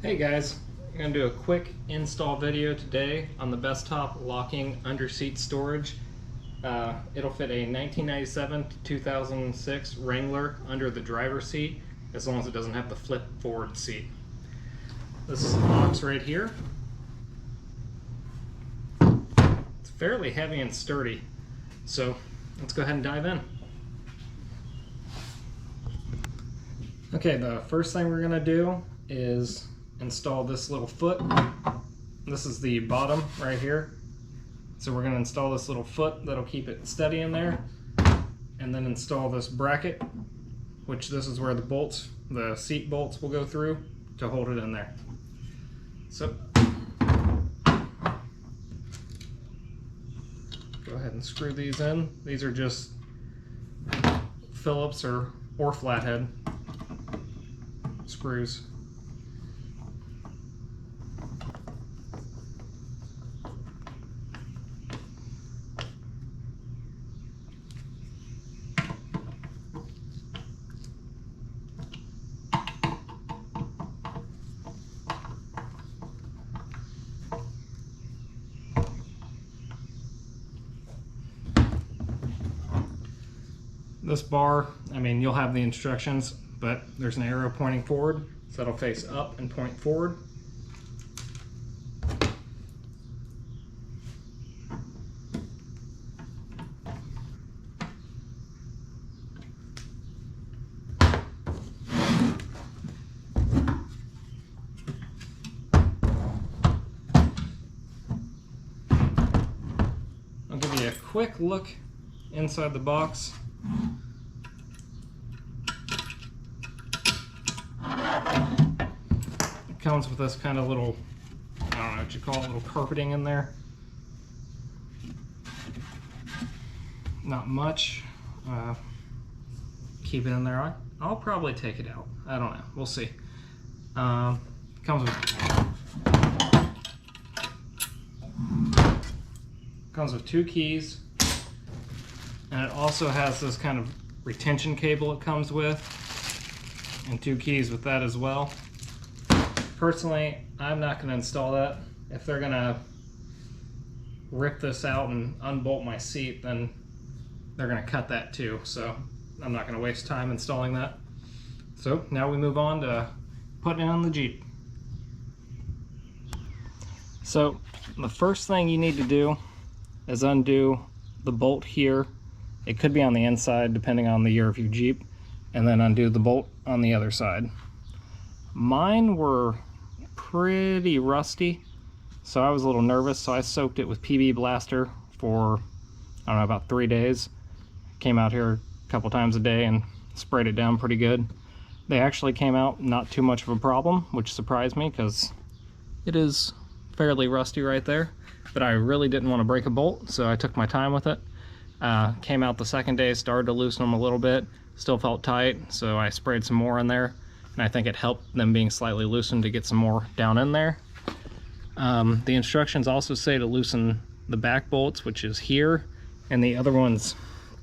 Hey guys, I'm going to do a quick install video today on the Bestop locking underseat storage. It'll fit a 1997 to 2006 Wrangler under the driver's seat, as long as it doesn't have the flip forward seat. This is the box right here. It's fairly heavy and sturdy, so let's go ahead and dive in. Okay, the first thing we're going to do is install this little foot. This is the bottom right here. So we're going to install this little foot that'll keep it steady in there, and then install this bracket, which this is where the bolts, the seat bolts, will go through to hold it in there. So go ahead and screw these in. These are just Phillips or flathead screws. This bar, I mean, you'll have the instructions, but there's an arrow pointing forward, so it'll face up and point forward. I'll give you a quick look inside the box. It comes with this kind of little, I don't know what you call it, little carpeting in there. Not much. Keep it in there. I'll probably take it out. I don't know. We'll see. Comes with two keys, and it also has this kind of retention cable it comes with, and two keys with that as well. Personally, I'm not going to install that. If they're going to rip this out and unbolt my seat, then they're going to cut that too, so I'm not going to waste time installing that. So now we move on to putting it on the Jeep. So the first thing you need to do is undo the bolt here. It could be on the inside depending on the year of your Jeep, and then undo the bolt on the other side. Mine were pretty rusty, so I was a little nervous, so I soaked it with PB Blaster for, I don't know, about 3 days. Came out here a couple times a day and sprayed it down pretty good. They actually came out not too much of a problem, which surprised me because it is fairly rusty right there, but I really didn't want to break a bolt, so I took my time with it. Came out the second day, started to loosen them a little bit, still felt tight, so I sprayed some more in there, and I think it helped them being slightly loosened to get some more down in there. The instructions also say to loosen the back bolts, which is here, and the other one's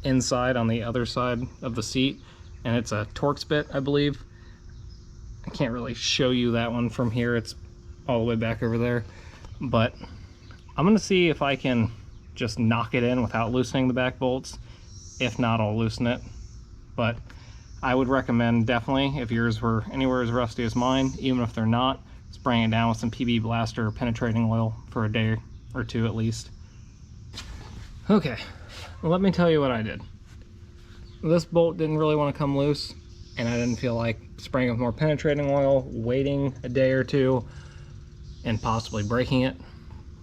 inside on the other side of the seat, and it's a Torx bit, I believe. I can't really show you that one from here, it's all the way back over there, but I'm gonna see if I can just knock it in without loosening the back bolts. If not, I'll loosen it, but I would recommend definitely, if yours were anywhere as rusty as mine, even if they're not, spraying it down with some PB Blaster or penetrating oil for a day or two at least. Okay, well, let me tell you what I did. This bolt didn't really want to come loose, and I didn't feel like spraying with more penetrating oil, waiting a day or two, and possibly breaking it.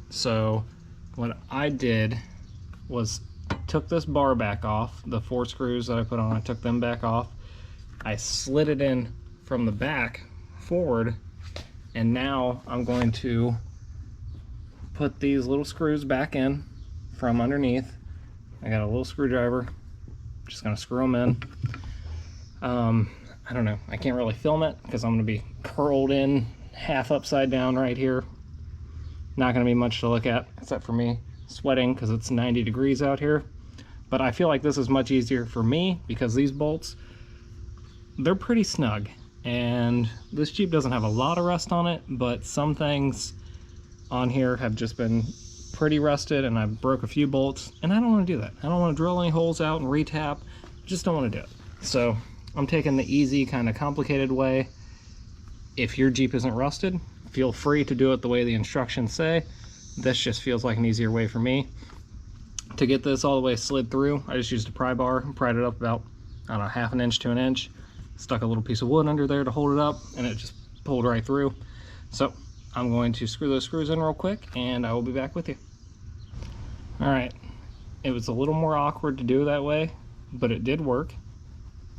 So what I did was took this bar back off, the 4 screws that I put on, I took them back off. I slid it in from the back forward, and now I'm going to put these little screws back in from underneath. I got a little screwdriver, just gonna screw them in. I don't know, I can't really film it because I'm gonna be curled in half upside down right here. Not gonna be much to look at except for me sweating because it's 90 degrees out here. But I feel like this is much easier for me because these bolts, they're pretty snug. and this Jeep doesn't have a lot of rust on it, but some things on here have just been pretty rusted, and I broke a few bolts, and I don't want to do that. I don't want to drill any holes out and retap. Just don't want to do it. So I'm taking the easy, kind of complicated way. If your Jeep isn't rusted, feel free to do it the way the instructions say. This just feels like an easier way for me. To get this all the way slid through, I just used a pry bar and pried it up about, I don't know, 1/2 inch to 1 inch. Stuck a little piece of wood under there to hold it up, and it just pulled right through. So I'm going to screw those screws in real quick, and I will be back with you. All right, it was a little more awkward to do that way, but it did work.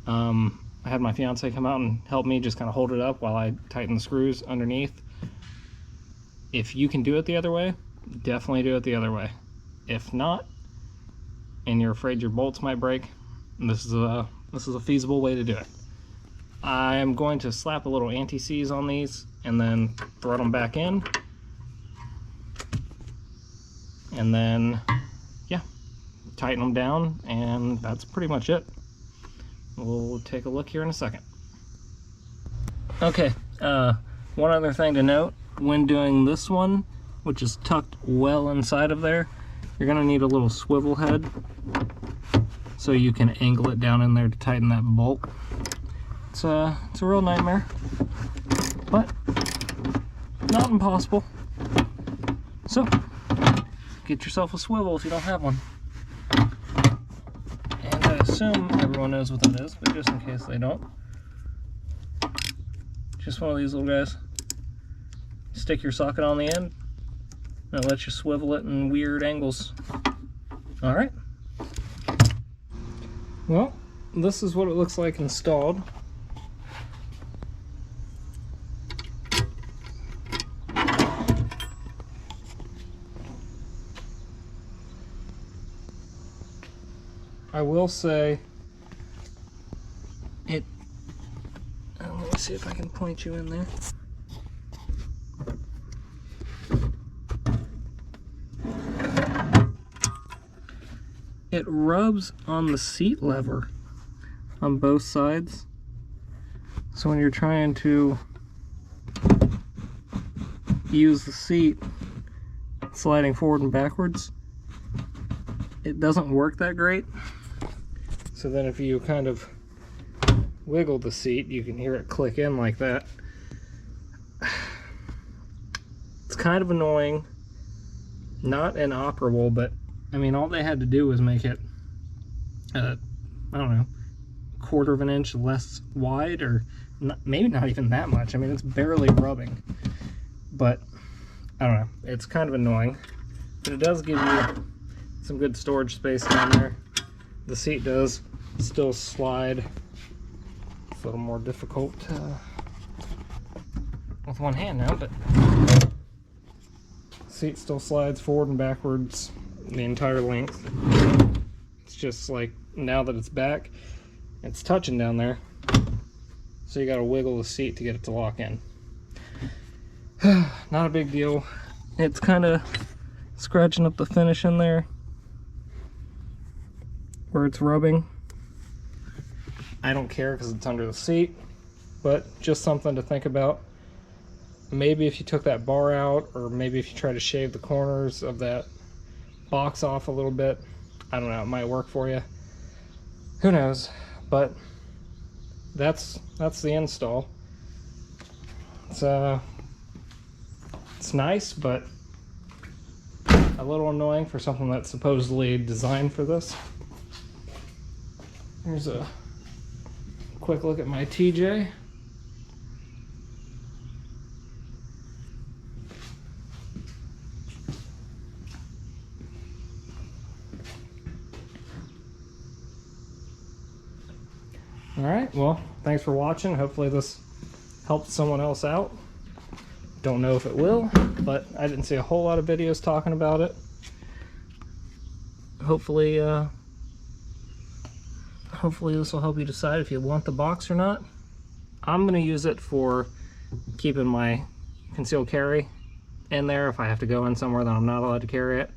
I had my fiance come out and help me just kind of hold it up while I tighten the screws underneath. If you can do it the other way, definitely do it the other way. If not, and you're afraid your bolts might break, this is a feasible way to do it. I'm going to slap a little anti-seize on these and then thread them back in. And then, yeah, tighten them down, and that's pretty much it. We'll take a look here in a second. Okay, one other thing to note, when doing this one, which is tucked well inside of there, you're gonna need a little swivel head so you can angle it down in there to tighten that bolt. It's a real nightmare, but not impossible. So get yourself a swivel if you don't have one. And I assume everyone knows what that is, but just in case they don't, just one of these little guys. Stick your socket on the end, and it lets you swivel it in weird angles. All right. Well, this is what it looks like installed. I will say it, let me see if I can point you in there. It rubs on the seat lever on both sides. So when you're trying to use the seat sliding forward and backwards, it doesn't work that great. So then if you kind of wiggle the seat, you can hear it click in like that. It's kind of annoying, not inoperable, but I mean, all they had to do was make it, I don't know, 1/4 of an inch less wide, or maybe not even that much. I mean, it's barely rubbing, but I don't know. It's kind of annoying, but it does give you some good storage space down there. The seat does still slide. It's a little more difficult with one hand now, but the seat still slides forward and backwards the entire length. It's just like, now that it's back, it's touching down there, so you gotta wiggle the seat to get it to lock in. Not a big deal. It's kind of scratching up the finish in there where it's rubbing. I don't care because it's under the seat, but just something to think about. Maybe if you took that bar out, or maybe if you try to shave the corners of that box off a little bit, I don't know, it might work for you. Who knows? But that's the install. It's nice, but a little annoying for something that's supposedly designed for this. Here's a quick look at my TJ. Alright, well, thanks for watching. Hopefully this helped someone else out. Don't know if it will, but I didn't see a whole lot of videos talking about it. Hopefully this will help you decide if you want the box or not. I'm going to use it for keeping my concealed carry in there if I have to go in somewhere that I'm not allowed to carry it.